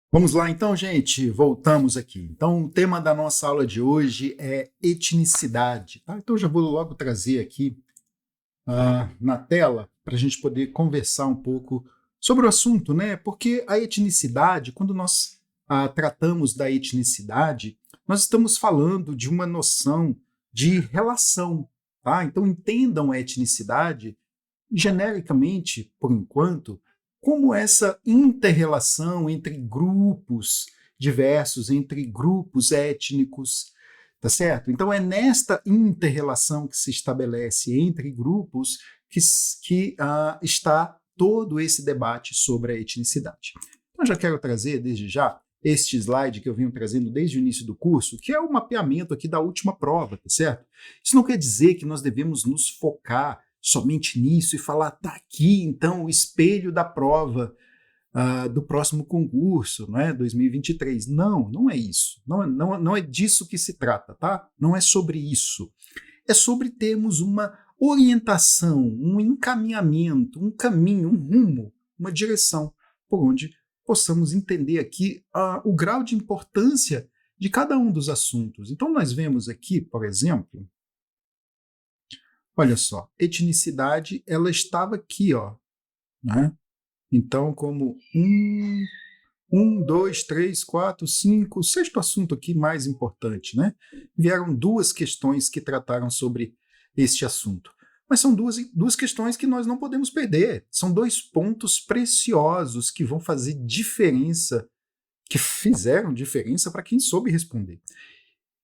Vamos lá então, gente, voltamos aqui. Então, o tema da nossa aula de hoje é etnicidade, tá? Então, eu já vou logo trazer aqui na tela para a gente poder conversar um pouco sobre o assunto, né? Porque a etnicidade, quando nós tratamos da etnicidade, nós estamos falando de uma noção de relação, tá? Então, entendam a etnicidade genericamente, por enquanto, como essa interrelação entre grupos diversos, entre grupos étnicos, tá certo? Então é nesta interrelação que se estabelece entre grupos que está todo esse debate sobre a etnicidade. Então já quero trazer desde já este slide que eu venho trazendo desde o início do curso, que é o mapeamento aqui da última prova, tá certo? Isso não quer dizer que nós devemos nos focar somente nisso e falar, tá aqui então o espelho da prova do próximo concurso, né, 2023. Não, não é isso. Não é disso que se trata, tá? Não é sobre isso. É sobre termos uma orientação, um encaminhamento, um caminho, um rumo, uma direção por onde possamos entender aqui o grau de importância de cada um dos assuntos. Então, nós vemos aqui, por exemplo, olha só, etnicidade, ela estava aqui, ó, né? Então, como dois, três, quatro, cinco, o sexto assunto aqui mais importante, né? Vieram duas questões que trataram sobre este assunto. Mas são duas questões que nós não podemos perder. São dois pontos preciosos que vão fazer diferença, que fizeram diferença para quem soube responder.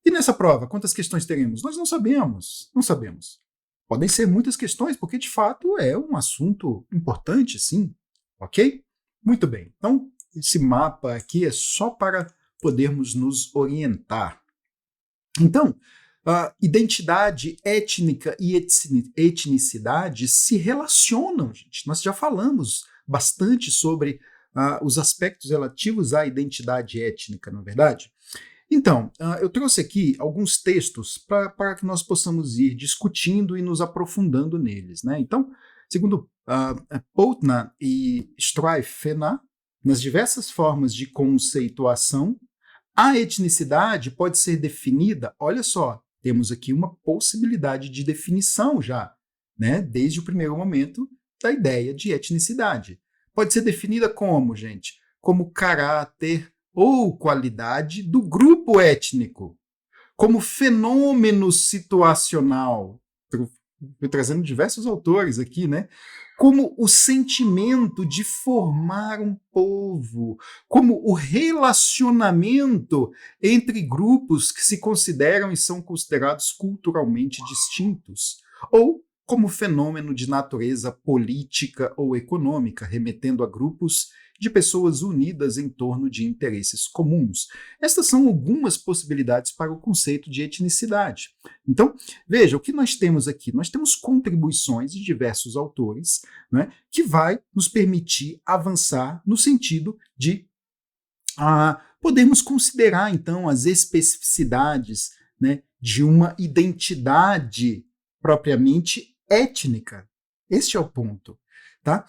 E nessa prova, quantas questões teremos? Nós não sabemos, não sabemos. Podem ser muitas questões, porque de fato é um assunto importante, sim, ok? Muito bem, então esse mapa aqui é só para podermos nos orientar. Então, identidade étnica e etnicidade se relacionam, gente. Nós já falamos bastante sobre os aspectos relativos à identidade étnica, não é verdade? Então, eu trouxe aqui alguns textos para que nós possamos ir discutindo e nos aprofundando neles, né? Então, segundo Poutner e Streifenner, nas diversas formas de conceituação, a etnicidade pode ser definida, olha só, temos aqui uma possibilidade de definição já, né? Desde o primeiro momento da ideia de etnicidade. Pode ser definida como, gente? Como caráter ou qualidade do grupo étnico, como fenômeno situacional. Estou trazendo diversos autores aqui, né? Como o sentimento de formar um povo, como o relacionamento entre grupos que se consideram e são considerados culturalmente distintos, ou como fenômeno de natureza política ou econômica, remetendo a grupos de pessoas unidas em torno de interesses comuns. Estas são algumas possibilidades para o conceito de etnicidade. Então, veja, o que nós temos aqui? Nós temos contribuições de diversos autores, né, que vai nos permitir avançar no sentido de podermos considerar, então, as especificidades, né, de uma identidade propriamente étnica. Este é o ponto. Tá?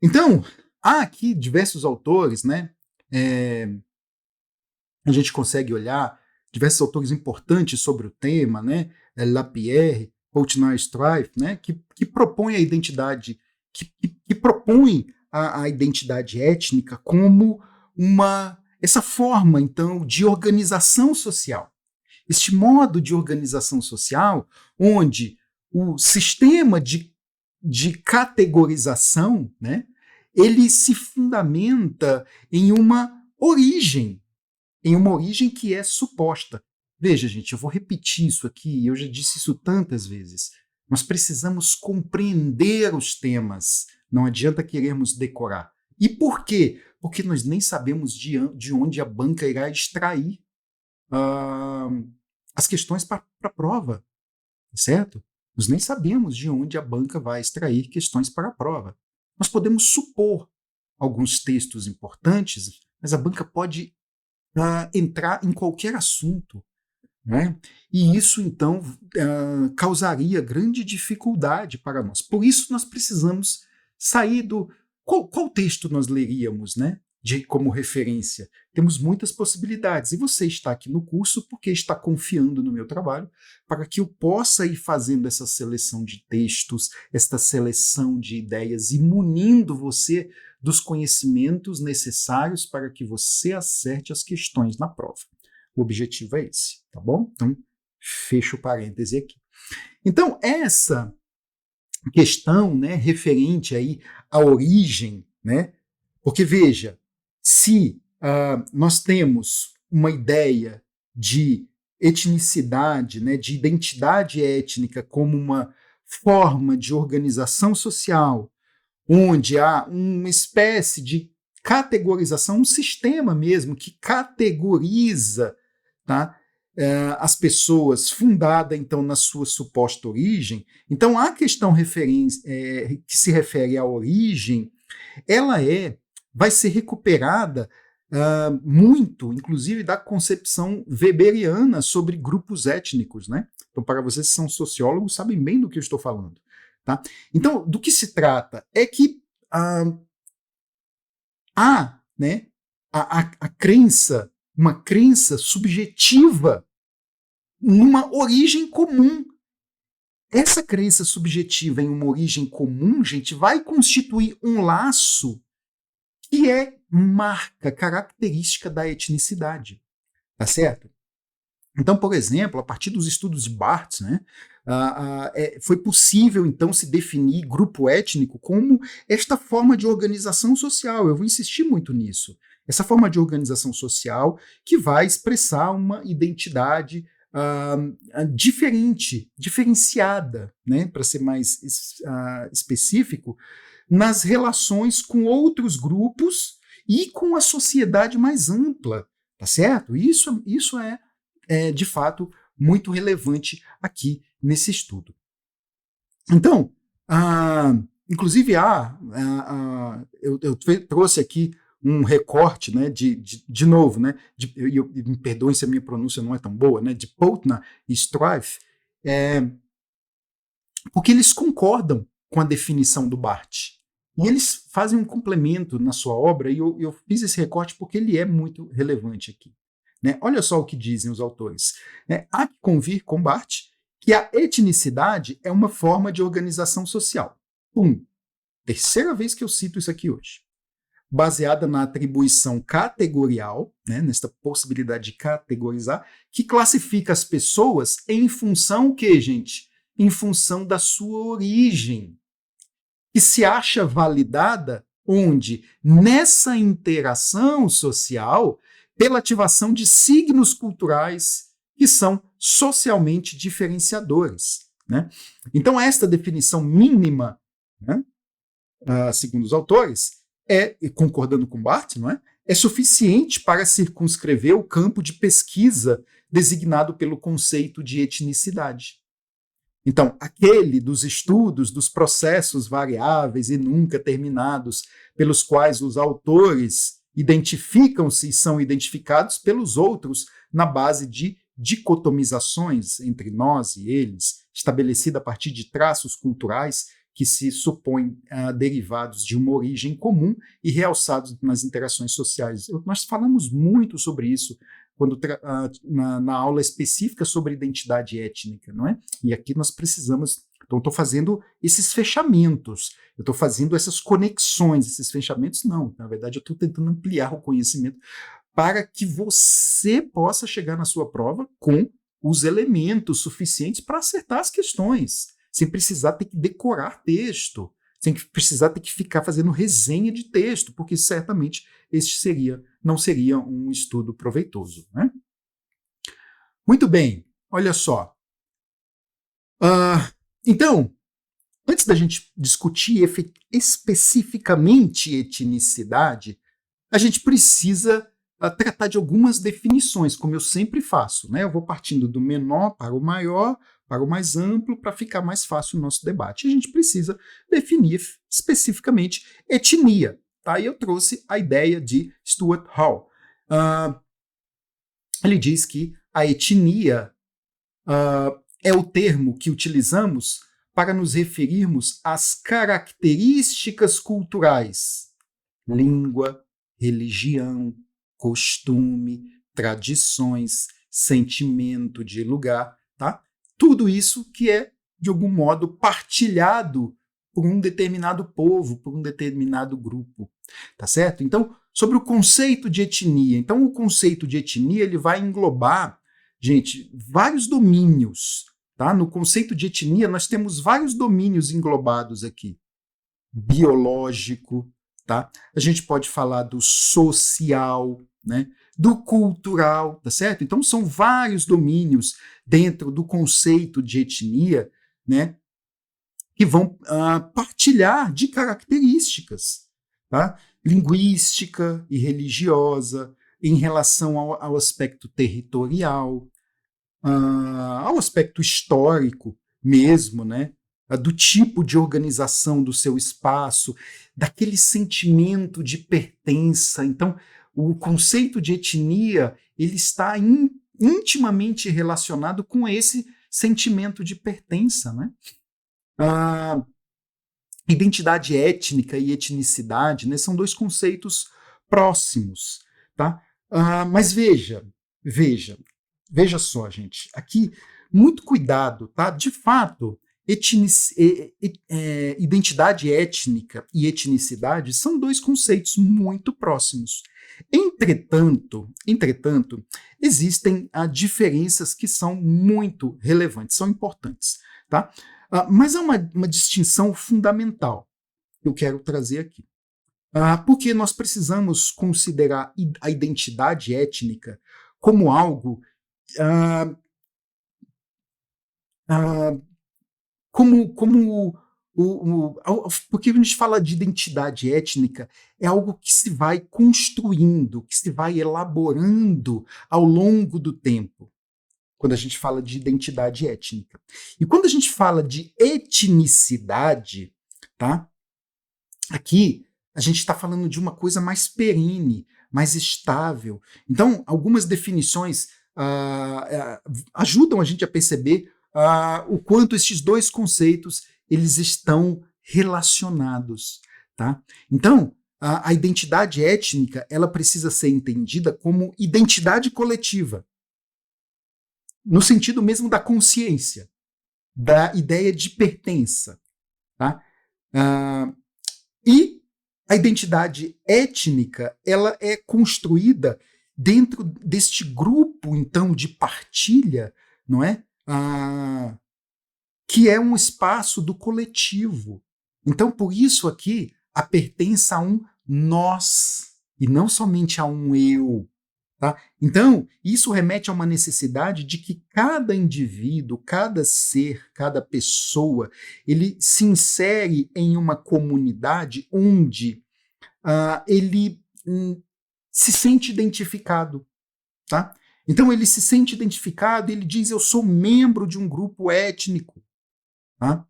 Então, há aqui diversos autores, né? A gente consegue olhar diversos autores importantes sobre o tema, né? Lapierre, Poutner Strife, né? Que propõem a identidade, que propõem a identidade étnica como essa forma, então, de organização social. Este modo de organização social, onde o sistema de categorização, né, ele se fundamenta em uma origem que é suposta. Veja, gente, eu vou repetir isso aqui, eu já disse isso tantas vezes. Nós precisamos compreender os temas, não adianta querermos decorar. E por quê? Porque nós nem sabemos de onde a banca irá extrair as questões para a prova, certo? Nós nem sabemos de onde a banca vai extrair questões para a prova. Nós podemos supor alguns textos importantes, mas a banca pode entrar em qualquer assunto, né? E isso, então, causaria grande dificuldade para nós. Por isso, nós precisamos sair do. Qual texto nós leríamos, né? como referência? Temos muitas possibilidades. E você está aqui no curso porque está confiando no meu trabalho para que eu possa ir fazendo essa seleção de textos, esta seleção de ideias e munindo você dos conhecimentos necessários para que você acerte as questões na prova. O objetivo é esse, tá bom? Então, fecho o parêntese aqui. Então, essa questão, né, referente aí à origem, né? Porque, veja, se nós temos uma ideia de etnicidade, né, de identidade étnica como uma forma de organização social, onde há uma espécie de categorização, um sistema mesmo que categoriza, tá, as pessoas, fundada então na sua suposta origem. Então a questão que se refere à origem, ela vai ser recuperada muito, inclusive, da concepção weberiana sobre grupos étnicos, né? Então, para vocês que são sociólogos, sabem bem do que eu estou falando. Tá? Então, do que se trata é que há, né, a crença, uma crença subjetiva numa origem comum. Essa crença subjetiva em uma origem comum, gente, vai constituir um laço que é marca, característica da etnicidade. Tá certo? Então, por exemplo, a partir dos estudos de Barthes, né, foi possível, então, se definir grupo étnico como esta forma de organização social. Eu vou insistir muito nisso. Essa forma de organização social que vai expressar uma identidade diferenciada, né, para ser mais específico, nas relações com outros grupos e com a sociedade mais ampla, tá certo? Isso é de fato muito relevante aqui nesse estudo. Então, inclusive eu trouxe aqui um recorte, né, de novo, né, me perdoem se a minha pronúncia não é tão boa, né, de Poutner e Struve, porque eles concordam com a definição do Barthes. E eles fazem um complemento na sua obra, e eu fiz esse recorte porque ele é muito relevante aqui. Né? Olha só o que dizem os autores. Há que convir com Barthes que a etnicidade é uma forma de organização social. Terceira vez que eu cito isso aqui hoje. Baseada na atribuição categorial, né, nesta possibilidade de categorizar, que classifica as pessoas em função o quê, gente? Em função da sua origem, que se acha validada onde, nessa interação social, pela ativação de signos culturais que são socialmente diferenciadores. Né? Então, esta definição mínima, né, segundo os autores, concordando com Barthes, não é? É suficiente para circunscrever o campo de pesquisa designado pelo conceito de etnicidade. Então, aquele dos estudos dos processos variáveis e nunca terminados, pelos quais os autores identificam-se e são identificados pelos outros na base de dicotomizações entre nós e eles, estabelecida a partir de traços culturais que se supõem derivados de uma origem comum e realçados nas interações sociais. Nós falamos muito sobre isso quando na aula específica sobre identidade étnica, não é? E aqui nós precisamos. Então, estou fazendo esses fechamentos, eu estou fazendo essas conexões, esses fechamentos, não. Na verdade, eu estou tentando ampliar o conhecimento para que você possa chegar na sua prova com os elementos suficientes para acertar as questões, sem precisar ter que decorar texto, sem precisar ter que ficar fazendo resenha de texto, porque certamente este não seria um estudo proveitoso. Né? Muito bem, olha só. Então, antes da gente discutir especificamente etnicidade, a gente precisa tratar de algumas definições, como eu sempre faço. Né? Eu vou partindo do menor para o maior, para o mais amplo, para ficar mais fácil o nosso debate. A gente precisa definir especificamente etnia. Tá? E eu trouxe a ideia de Stuart Hall. Ele diz que a etnia é o termo que utilizamos para nos referirmos às características culturais, língua, religião, costume, tradições, sentimento de lugar, tá? Tudo isso que é, de algum modo, partilhado por um determinado povo, por um determinado grupo, tá certo? Então, sobre o conceito de etnia. Então, o conceito de etnia ele vai englobar, gente, vários domínios, tá? No conceito de etnia, nós temos vários domínios englobados aqui. Biológico, tá? A gente pode falar do social, né? Do cultural, tá certo? Então, são vários domínios dentro do conceito de etnia, né? Que vão partilhar de características, tá? Linguística e religiosa, em relação ao aspecto territorial, ao aspecto histórico mesmo, né? Do tipo de organização do seu espaço, daquele sentimento de pertença. Então, o conceito de etnia ele está intimamente relacionado com esse sentimento de pertença, né? Identidade étnica e etnicidade, né, são dois conceitos próximos, tá? Mas veja só, gente, aqui, muito cuidado, tá? De fato, identidade étnica e etnicidade são dois conceitos muito próximos. Entretanto, existem diferenças que são muito relevantes, são importantes, tá? Mas há uma distinção fundamental que eu quero trazer aqui. Porque nós precisamos considerar a identidade étnica como algo porque quando a gente fala de identidade étnica, é algo que se vai construindo, que se vai elaborando ao longo do tempo, quando a gente fala de identidade étnica. E quando a gente fala de etnicidade, tá? Aqui a gente está falando de uma coisa mais perene, mais estável. Então, algumas definições ajudam a gente a perceber o quanto esses dois conceitos eles estão relacionados, tá? Então, a identidade étnica ela precisa ser entendida como identidade coletiva, no sentido mesmo da consciência, da ideia de pertença, tá? E a identidade étnica ela é construída dentro deste grupo, então, de partilha, não é? Que é um espaço do coletivo. Então, por isso aqui, a pertença a um nós, e não somente a um eu. Tá? Então, isso remete a uma necessidade de que cada indivíduo, cada ser, cada pessoa, ele se insere em uma comunidade onde ele se sente identificado. Tá? Então, ele se sente identificado, ele diz, eu sou membro de um grupo étnico. Tá?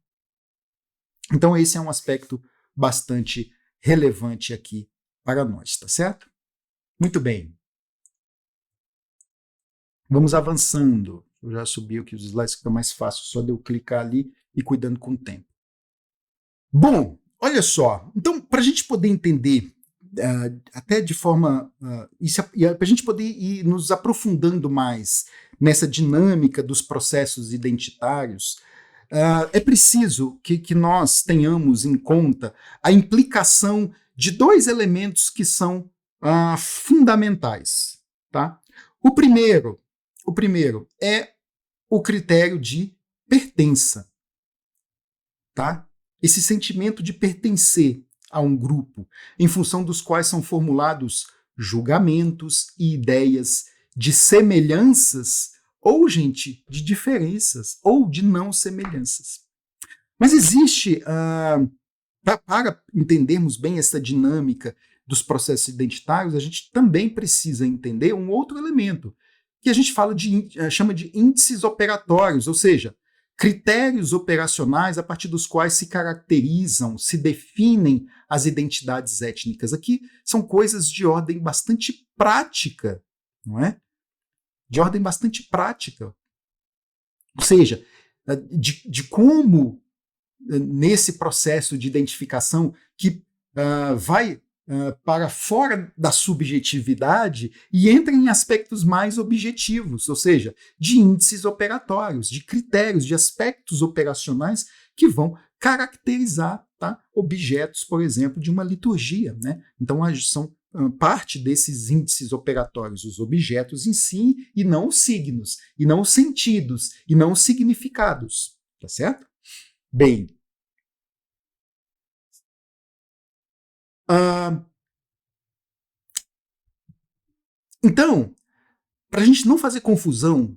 Então, esse é um aspecto bastante relevante aqui para nós, tá certo? Muito bem. Vamos avançando. Eu já subi aqui os slides, fica mais fácil só de eu clicar ali e cuidando com o tempo. Bom, olha só. Então, para a gente poder entender, até de forma... para a gente poder ir nos aprofundando mais nessa dinâmica dos processos identitários, é preciso que nós tenhamos em conta a implicação de dois elementos que são fundamentais. Tá? O primeiro é o critério de pertença, tá? Esse sentimento de pertencer a um grupo, em função dos quais são formulados julgamentos e ideias de semelhanças ou, gente, de diferenças ou de não semelhanças. Mas existe, para entendermos bem essa dinâmica dos processos identitários, a gente também precisa entender um outro elemento, que a gente chama de índices operatórios, ou seja, critérios operacionais a partir dos quais se caracterizam, se definem as identidades étnicas. Aqui são coisas de ordem bastante prática, não é? De ordem bastante prática. Ou seja, de como, nesse processo de identificação, que vai para fora da subjetividade e entra em aspectos mais objetivos, ou seja, de índices operatórios, de critérios, de aspectos operacionais que vão caracterizar, tá, objetos, por exemplo, de uma liturgia, né? Então, são parte desses índices operatórios, os objetos em si, e não os signos, e não os sentidos, e não os significados, tá certo? Bem, então, para a gente não fazer confusão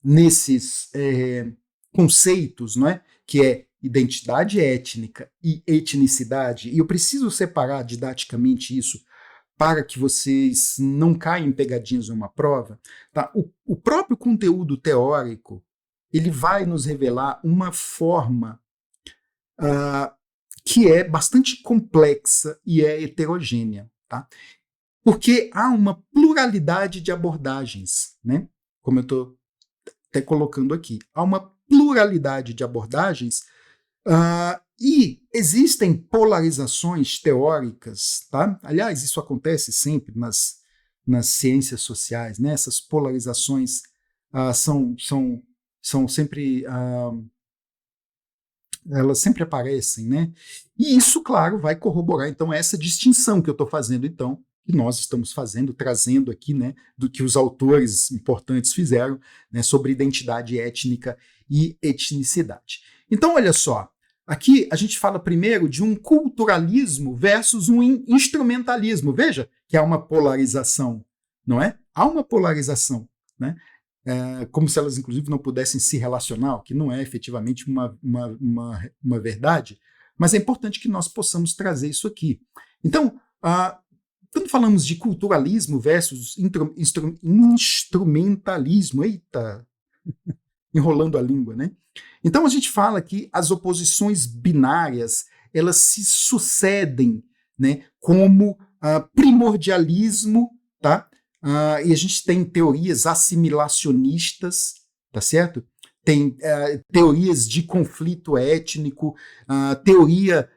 nesses conceitos, não é? Que é identidade étnica e etnicidade, e eu preciso separar didaticamente isso para que vocês não caiam em pegadinhas numa prova, tá? O próprio conteúdo teórico ele vai nos revelar uma forma que é bastante complexa e é heterogênea, tá? Porque há uma pluralidade de abordagens, né? Como eu estou até colocando aqui. Há uma pluralidade de abordagens e existem polarizações teóricas, tá? Aliás, isso acontece sempre nas ciências sociais, né? Essas polarizações são sempre elas sempre aparecem, né? E isso, claro, vai corroborar, então, essa distinção que eu estou fazendo, então, que nós estamos fazendo, trazendo aqui, né, do que os autores importantes fizeram, né, sobre identidade étnica e etnicidade. Então, olha só, aqui a gente fala primeiro de um culturalismo versus um instrumentalismo. Veja que há uma polarização, não é? Há uma polarização, né? Como se elas, inclusive, não pudessem se relacionar, o que não é efetivamente uma verdade, mas é importante que nós possamos trazer isso aqui. Então, quando falamos de culturalismo versus instrumentalismo, eita, enrolando a língua, né? Então, a gente fala que as oposições binárias, elas se sucedem, né, como primordialismo, tá? E a gente tem teorias assimilacionistas, tá certo? Tem teorias de conflito étnico, teoria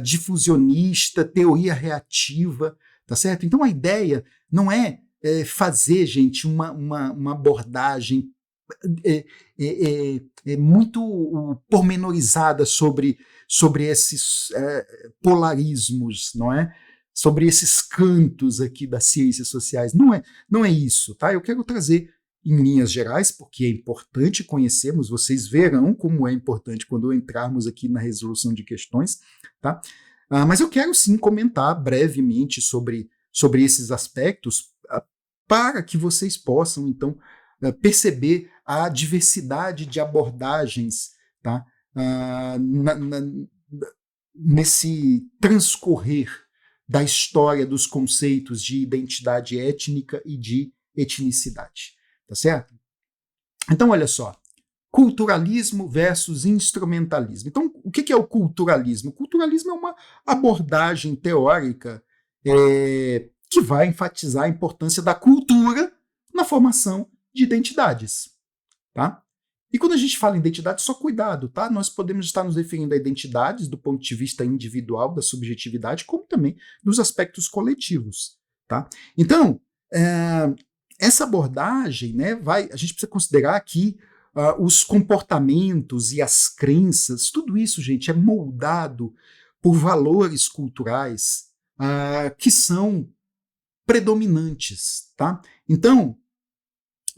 difusionista, teoria reativa, tá certo? Então a ideia não é fazer, gente, uma abordagem muito pormenorizada sobre esses polarismos, não é? Sobre esses cantos aqui das ciências sociais. Não é isso, tá? Eu quero trazer em linhas gerais, porque é importante conhecermos, vocês verão como é importante quando entrarmos aqui na resolução de questões, tá? Mas eu quero sim comentar brevemente sobre esses aspectos para que vocês possam, então, perceber a diversidade de abordagens, tá? Nesse transcorrer da história dos conceitos de identidade étnica e de etnicidade, tá certo? Então, olha só, culturalismo versus instrumentalismo. Então, o que é o culturalismo? O culturalismo é uma abordagem teórica que vai enfatizar a importância da cultura na formação de identidades, tá? E quando a gente fala em identidade, só cuidado, tá? Nós podemos estar nos referindo a identidades do ponto de vista individual, da subjetividade, como também dos aspectos coletivos, tá? Então, essa abordagem, né, a gente precisa considerar que os comportamentos e as crenças, tudo isso, gente, é moldado por valores culturais que são predominantes, tá? Então,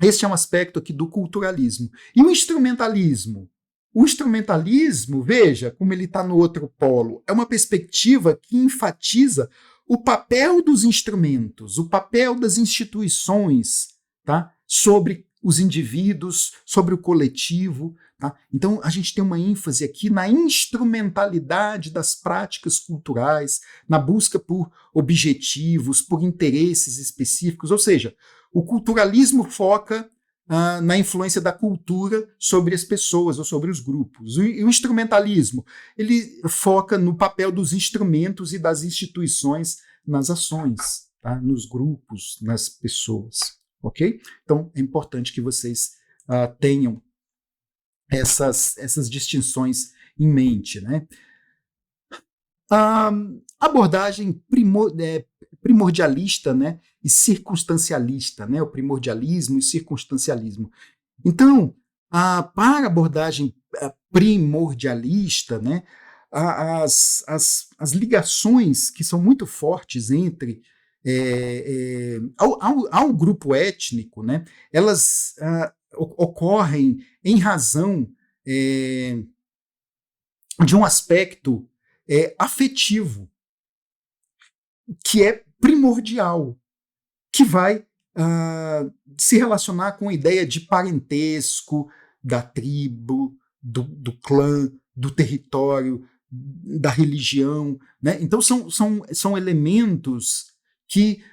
este é um aspecto aqui do culturalismo. E o instrumentalismo? O instrumentalismo, veja como ele está no outro polo, é uma perspectiva que enfatiza o papel dos instrumentos, o papel das instituições, tá? Sobre os indivíduos, sobre o coletivo. Tá? Então, a gente tem uma ênfase aqui na instrumentalidade das práticas culturais, na busca por objetivos, por interesses específicos, ou seja, o culturalismo foca na influência da cultura sobre as pessoas ou sobre os grupos. E o instrumentalismo, ele foca no papel dos instrumentos e das instituições nas ações, tá? Nos grupos, nas pessoas. Ok? Então, é importante que vocês tenham essas distinções em mente, né? A abordagem primordialista, né, e circunstancialista, né, o primordialismo e circunstancialismo. Então, para a abordagem primordialista, né, as ligações que são muito fortes entre ao grupo étnico, né, elas ocorrem em razão de um aspecto afetivo, que é primordial, que vai se relacionar com a ideia de parentesco, da tribo, do clã, do território, da religião. Né? Então, são elementos que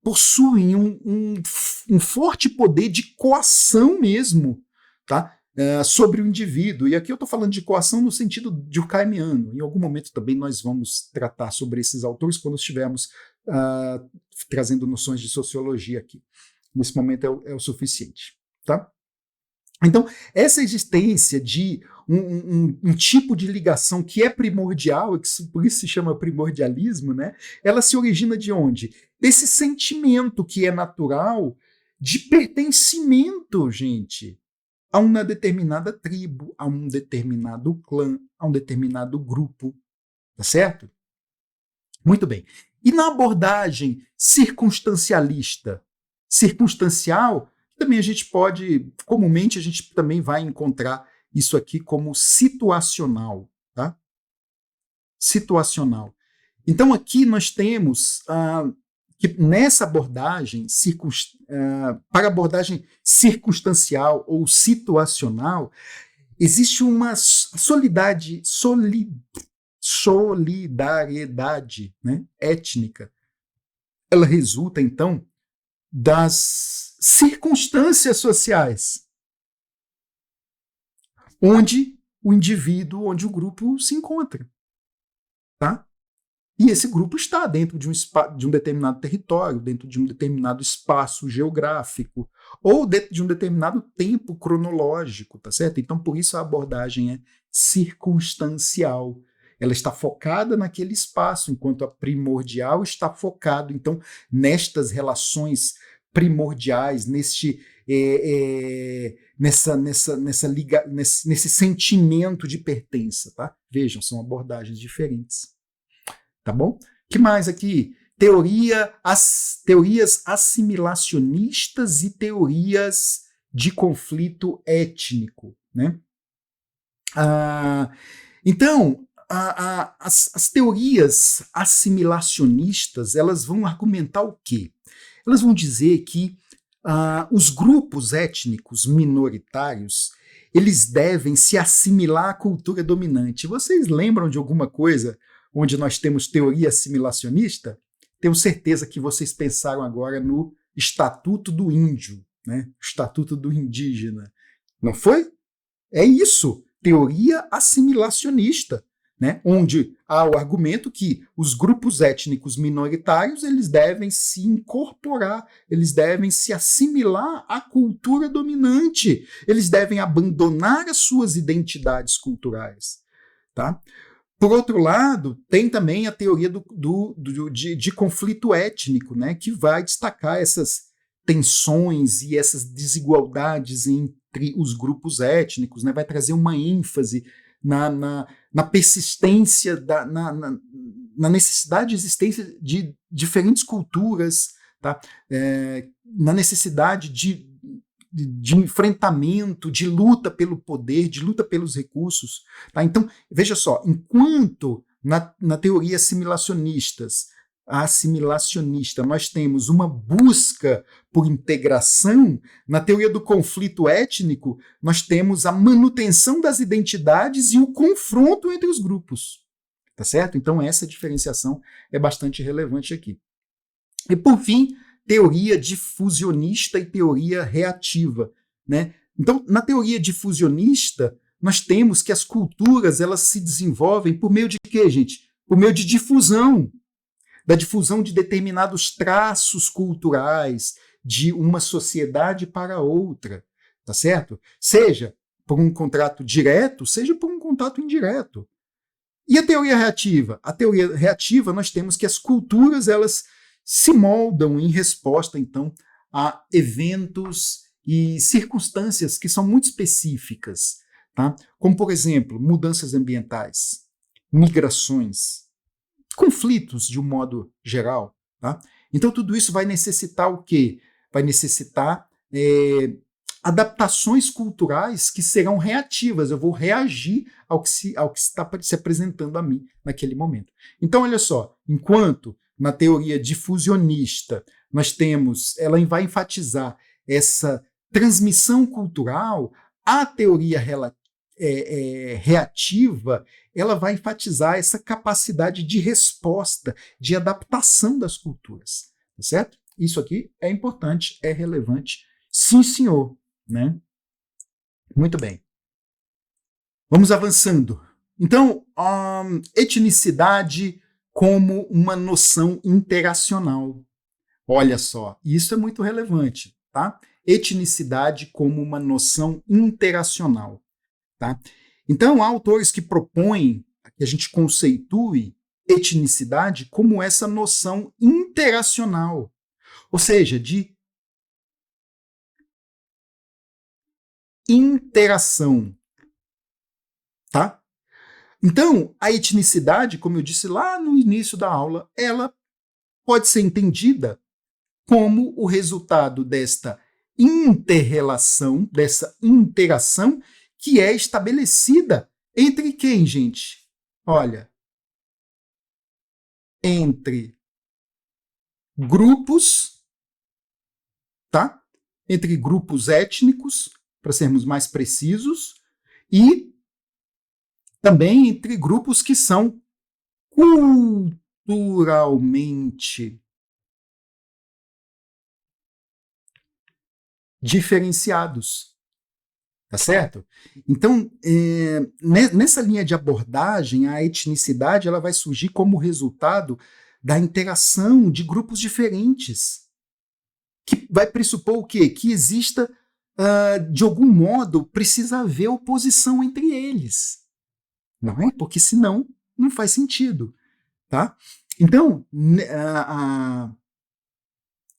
possuem um forte poder de coação mesmo, tá? Sobre o indivíduo. E aqui eu estou falando de coação no sentido durkheimiano. Em algum momento também nós vamos tratar sobre esses autores quando estivermos trazendo noções de sociologia aqui. Nesse momento é o suficiente. Tá? Então, essa existência de um tipo de ligação que é primordial, por isso se chama primordialismo, né? Ela se origina de onde? Desse sentimento que é natural de pertencimento, gente, a uma determinada tribo, a um determinado clã, a um determinado grupo. Tá certo? Muito bem. E na abordagem circunstancial, também comumente a gente também vai encontrar isso aqui como situacional, tá? Situacional. Então aqui nós temos que nessa abordagem, para abordagem circunstancial ou situacional, existe uma solidariedade, né, étnica. Ela resulta, então, das circunstâncias sociais onde o indivíduo, onde o grupo se encontra. Tá? E esse grupo está dentro de um determinado território, dentro de um determinado espaço geográfico, ou dentro de um determinado tempo cronológico, tá certo? Então, por isso a abordagem é circunstancial. Ela está focada naquele espaço, enquanto a primordial está focado, então, nestas relações primordiais, nesse sentimento de pertença, tá? Vejam, são abordagens diferentes. Tá bom? Que mais aqui? Teorias assimilacionistas e teorias de conflito étnico, né? Então, as teorias assimilacionistas, elas vão argumentar o quê? Elas vão dizer que os grupos étnicos minoritários, eles devem se assimilar à cultura dominante. Vocês lembram de alguma coisa onde nós temos teoria assimilacionista? Tenho certeza que vocês pensaram agora no Estatuto do Índio, né? Estatuto do Indígena. Não foi? É isso, teoria assimilacionista, né? Onde há o argumento que os grupos étnicos minoritários eles devem se incorporar, eles devem se assimilar à cultura dominante, eles devem abandonar as suas identidades culturais. Tá? Por outro lado, tem também a teoria de conflito étnico, né, que vai destacar essas tensões e essas desigualdades entre os grupos étnicos, né, vai trazer uma ênfase na persistência, na necessidade de existência de diferentes culturas, tá? Na necessidade de enfrentamento, de luta pelo poder, de luta pelos recursos. Tá? Então, veja só, enquanto na teoria assimilacionista nós temos uma busca por integração, na teoria do conflito étnico nós temos a manutenção das identidades e o confronto entre os grupos. Tá certo? Então essa diferenciação é bastante relevante aqui. E por fim, teoria difusionista e teoria reativa, né? Então, na teoria difusionista, nós temos que as culturas elas se desenvolvem por meio de quê, gente? Por meio de difusão, da difusão de determinados traços culturais de uma sociedade para outra, tá certo? Seja por um contato direto, seja por um contato indireto. E a teoria reativa? A teoria reativa, nós temos que as culturas elas se moldam em resposta, então, a eventos e circunstâncias que são muito específicas, tá? Como, por exemplo, mudanças ambientais, migrações, conflitos de um modo geral. Tá? Então, tudo isso vai necessitar o quê? Vai necessitar adaptações culturais que serão reativas. Eu vou reagir ao que está se apresentando a mim naquele momento. Então, olha só, enquanto na teoria difusionista nós temos, ela vai enfatizar essa transmissão cultural, a teoria reativa, ela vai enfatizar essa capacidade de resposta, de adaptação das culturas, tá certo? Isso aqui é importante, é relevante, sim, senhor, né? Muito bem. Vamos avançando. Então, etnicidade como uma noção interacional. Olha só, isso é muito relevante, tá? Etnicidade como uma noção interacional. Tá? Então, há autores que propõem que a gente conceitue etnicidade como essa noção interacional, ou seja, de interação. Tá? Então, a etnicidade, como eu disse lá no início da aula, ela pode ser entendida como o resultado desta interrelação, dessa interação que é estabelecida entre quem, gente? Olha, entre grupos, tá? Entre grupos étnicos, para sermos mais precisos, e também entre grupos que são culturalmente diferenciados. Tá certo? Então, nessa linha de abordagem, a etnicidade ela vai surgir como resultado da interação de grupos diferentes, que vai pressupor o quê? Que exista, de algum modo, precisa haver oposição entre eles. Não é? Porque senão não faz sentido. Tá? Então,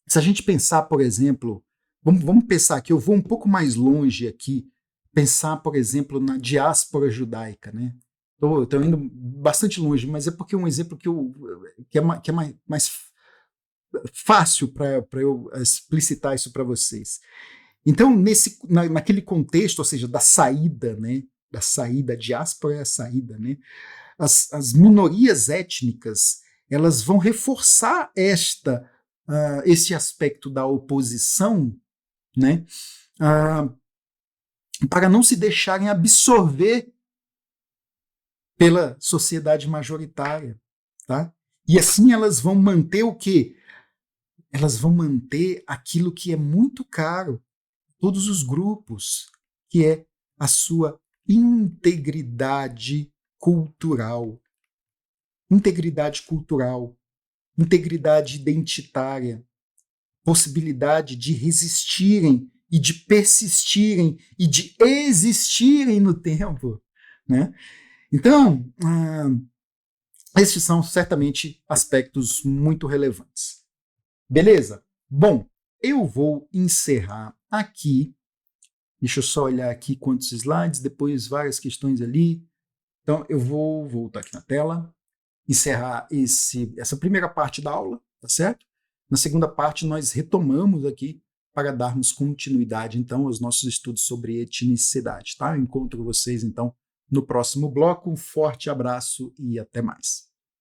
se a gente pensar, por exemplo, vamos pensar aqui, eu vou um pouco mais longe aqui, pensar, por exemplo, na diáspora judaica, né? Estou indo bastante longe, mas é porque é um exemplo que é mais fácil para eu explicitar isso para vocês. Então, naquele contexto, ou seja, da saída, né? Da saída, a diáspora é a saída, né? As minorias étnicas, elas vão reforçar esse aspecto da oposição, né? Para não se deixarem absorver pela sociedade majoritária, tá? E assim elas vão manter o quê? Elas vão manter aquilo que é muito caro a todos os grupos, que é a sua integridade cultural. Integridade cultural, integridade identitária, possibilidade de resistirem e de persistirem e de existirem no tempo, né? Então, esses são certamente aspectos muito relevantes. Beleza? Bom, eu vou encerrar aqui. Deixa eu só olhar aqui quantos slides, depois várias questões ali. Então, eu vou voltar aqui na tela, encerrar essa primeira parte da aula, tá certo? Na segunda parte, nós retomamos aqui para darmos continuidade, então, aos nossos estudos sobre etnicidade, tá? Eu encontro vocês, então, no próximo bloco. Um forte abraço e até mais.